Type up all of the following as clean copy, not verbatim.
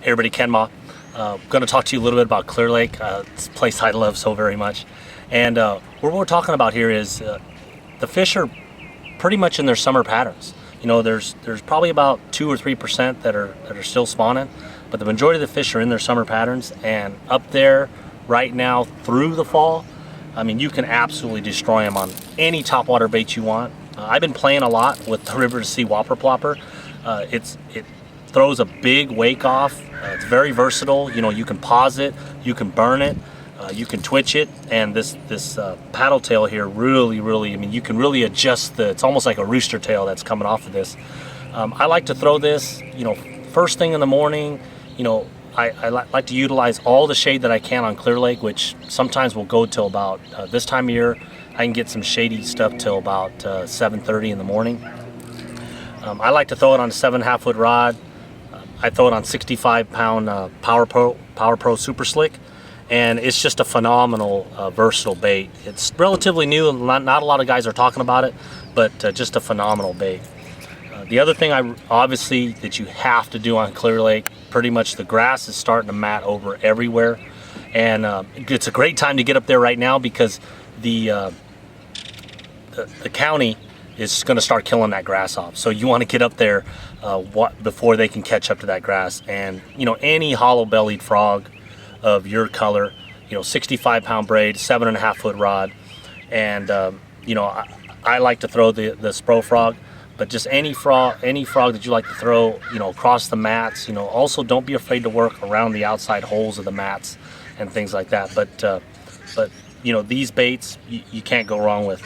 Hey everybody, Ken Ma. Going to talk to you a little bit about Clear Lake, this place I love so very much. And what we're talking about here is the fish are pretty much in their summer patterns. You know, there's probably about 2 or 3% that are still spawning, but the majority of the fish are in their summer patterns. And up there right now through the fall, I mean, you can absolutely destroy them on any topwater bait you want. I've been playing a lot with the River to Sea Whopper Plopper. It throws a big wake off. It's very versatile. You know, you can pause it, you can burn it, you can twitch it, and this paddle tail here really, I mean, you can really adjust it's almost like a rooster tail that's coming off of this. I like to throw this, you know, first thing in the morning. You know, I like to utilize all the shade that I can on Clear Lake, which sometimes will go till about this time of year. I can get some shady stuff till about 7:30 in the morning. I like to throw it on a 7.5 foot rod. I throw it on 65-pound Power Pro Super Slick, and it's just a phenomenal versatile bait. It's relatively new, and not a lot of guys are talking about it, but just a phenomenal bait. The other thing obviously that you have to do on Clear Lake, pretty much the grass is starting to mat over everywhere, and it's a great time to get up there right now because the county is going to start killing that grass off. So you want to get up there before they can catch up to that grass. And you know, any hollow-bellied frog of your color, you know, 65-pound braid, 7.5 foot rod, and you know, I like to throw the Spro frog, but just any frog that you like to throw, you know, across the mats. You know, also don't be afraid to work around the outside holes of the mats and things like that. But you know, these baits you can't go wrong with.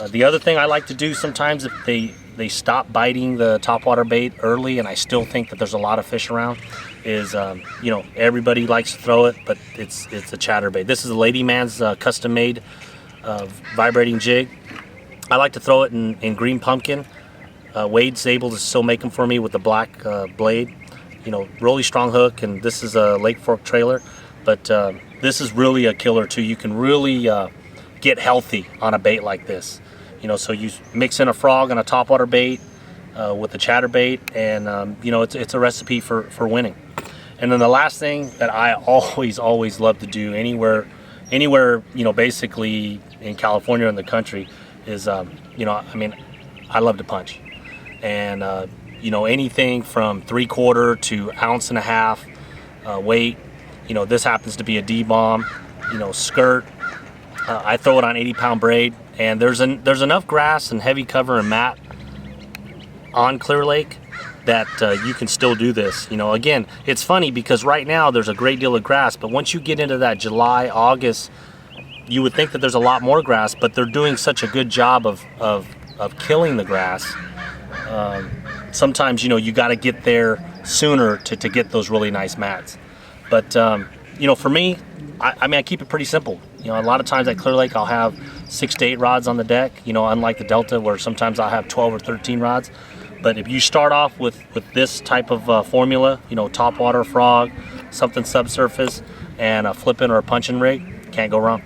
The other thing I like to do sometimes, if they stop biting the topwater bait early and I still think that there's a lot of fish around, is you know, everybody likes to throw it, but it's a chatterbait. This is a Ladyman's custom made vibrating jig. I like to throw it in green pumpkin. Wade's able to still make them for me with the black blade. You know, really strong hook, and this is a Lake Fork trailer, but this is really a killer too. You can really get healthy on a bait like this. You know, so you mix in a frog and a topwater bait with the chatterbait, and you know, it's a recipe for winning. And then the last thing that I always love to do anywhere, you know, basically in California or in the country, is you know, I mean, I love to punch, and you know, anything from 3/4 to 1.5 ounce weight. You know, this happens to be a D-bomb, you know, skirt. I throw it on 80-pound braid, and there's enough grass and heavy cover and mat on Clear Lake that you can still do this. You know, again, it's funny because right now there's a great deal of grass, but once you get into that July, August, you would think that there's a lot more grass, but they're doing such a good job of killing the grass. Sometimes, you know, you got to get there sooner to get those really nice mats. But you know, for me, I mean, I keep it pretty simple. You know, a lot of times at Clear Lake I'll have 6 to 8 rods on the deck, you know, unlike the Delta where sometimes I'll have 12 or 13 rods. But if you start off with this type of formula, you know, topwater frog, something subsurface, and a flipping or a punching rig, can't go wrong.